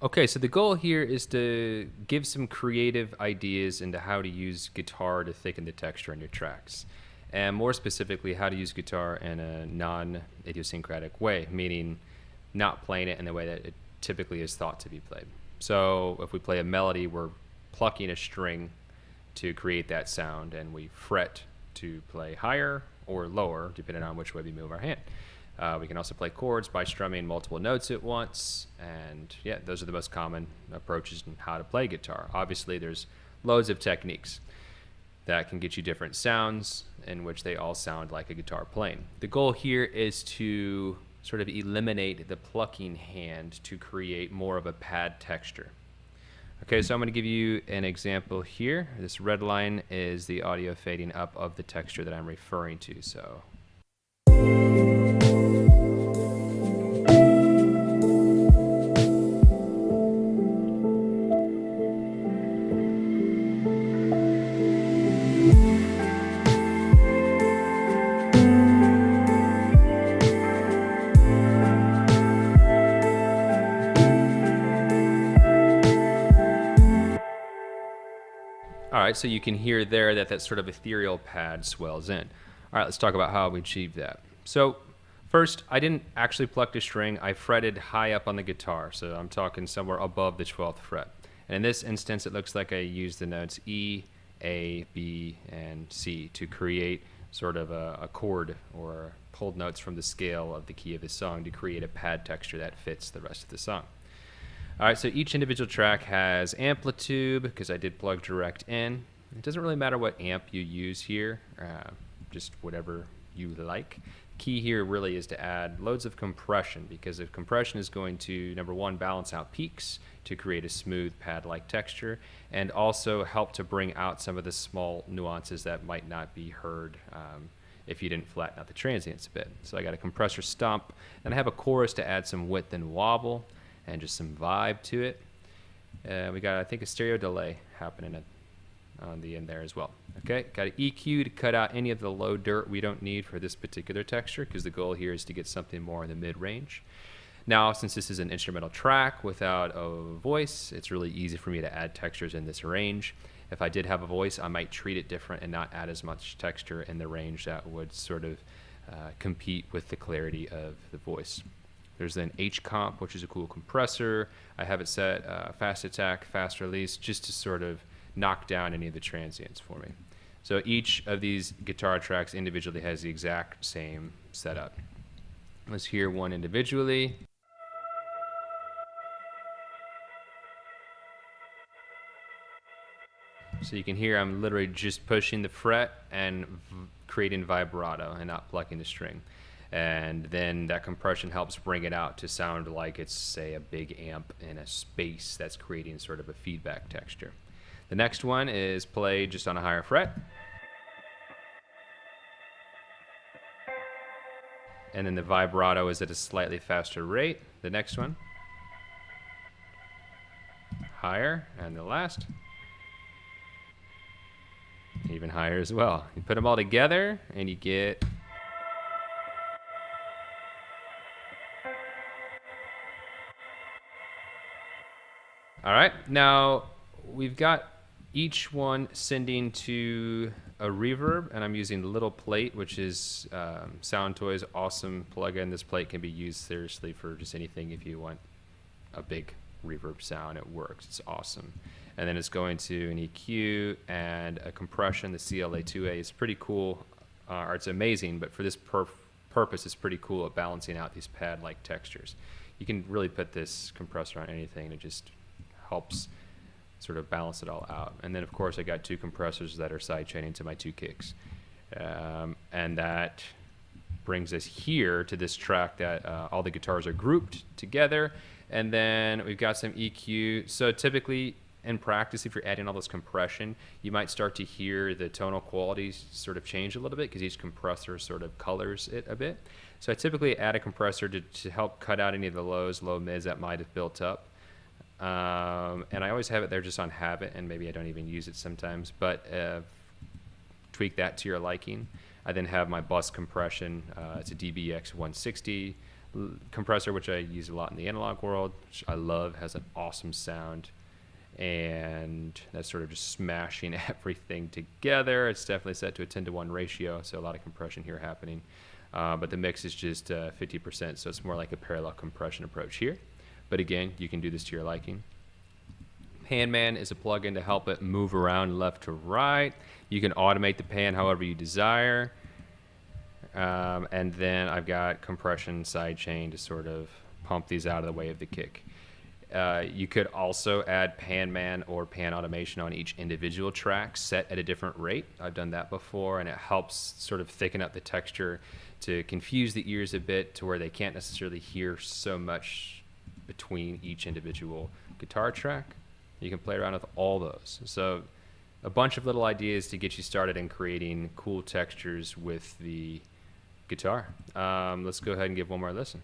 Okay, so the goal here is to give some creative ideas into how to use guitar to thicken the texture in your tracks. And more specifically, how to use guitar in a non-idiosyncratic way, meaning not playing it in the way that it typically is thought to be played. So if we play a melody, we're plucking a string to create that sound, and we fret to play higher or lower, depending on which way we move our hand. We can also play chords by strumming multiple notes at once, and yeah, those are the most common approaches in how to play guitar. Obviously, there's loads of techniques that can get you different sounds in which they all sound like a guitar playing. The goal here is to sort of eliminate the plucking hand to create more of a pad texture. Okay, so I'm going to give you an example here. This red line is the audio fading up of the texture that I'm referring to. So all right, so you can hear there that that sort of ethereal pad swells in. All right, let's talk about how we achieve that. So first, I didn't actually pluck the string. I fretted high up on the guitar, so I'm talking somewhere above the 12th fret. And in this instance, it looks like I used the notes E, A, B, and C to create sort of a chord or pulled notes from the scale of the key of the song to create a pad texture that fits the rest of the song. All right, so each individual track has amplitude because I did plug direct in. It doesn't really matter what amp you use here, just whatever you like. Key here really is to add loads of compression, because if compression is going to, number one, balance out peaks to create a smooth pad-like texture, and also help to bring out some of the small nuances that might not be heard if you didn't flatten out the transients a bit. So I got a compressor stomp, and I have a chorus to add some width and wobble and just some vibe to it. We got, I think, a stereo delay happening on the end there as well. Okay, got an EQ to cut out any of the low dirt we don't need for this particular texture, because the goal here is to get something more in the mid-range. Now, since this is an instrumental track without a voice, it's really easy for me to add textures in this range. If I did have a voice, I might treat it different and not add as much texture in the range that would sort of compete with the clarity of the voice. There's then H-comp, which is a cool compressor. I have it set fast attack, fast release, just to sort of knock down any of the transients for me. So each of these guitar tracks individually has the exact same setup. Let's hear one individually. So you can hear I'm literally just pushing the fret and creating vibrato and not plucking the string. And then that compression helps bring it out to sound like it's, say, a big amp in a space that's creating sort of a feedback texture. The next one is played just on a higher fret. And then the vibrato is at a slightly faster rate. The next one, higher, and the last, even higher as well. You put them all together and you get all right, now we've got each one sending to a reverb, and I'm using the little plate, which is SoundToy's awesome plugin. This plate can be used seriously for just anything. If you want a big reverb sound, it works. It's awesome. And then it's going to an EQ and a compression. The CLA2A is pretty cool, or it's amazing, but for this purpose, it's pretty cool at balancing out these pad-like textures. You can really put this compressor on anything. It just helps sort of balance it all out. And then, of course, I got two compressors that are sidechaining to my two kicks. And that brings us here to this track that all the guitars are grouped together. And then we've got some EQ. So typically, in practice, if you're adding all this compression, you might start to hear the tonal qualities sort of change a little bit because each compressor sort of colors it a bit. So I typically add a compressor to help cut out any of the lows, low mids that might have built up. And I always have it there just on habit, and maybe I don't even use it sometimes, but tweak that to your liking. I then have my bus compression. It's a DBX 160, compressor, which I use a lot in the analog world, which I love, has an awesome sound. And that's sort of just smashing everything together. It's definitely set to a 10-to-1 ratio, so a lot of compression here happening. But the mix is just 50%, so it's more like a parallel compression approach here. But again, you can do this to your liking. Panman is a plugin to help it move around left to right. You can automate the pan however you desire. And then I've got compression sidechain to sort of pump these out of the way of the kick. You could also add Panman or pan automation on each individual track set at a different rate. I've done that before, and it helps sort of thicken up the texture to confuse the ears a bit to where they can't necessarily hear so much between each individual guitar track. You can play around with all those. So a bunch of little ideas to get you started in creating cool textures with the guitar. Let's go ahead and give one more listen.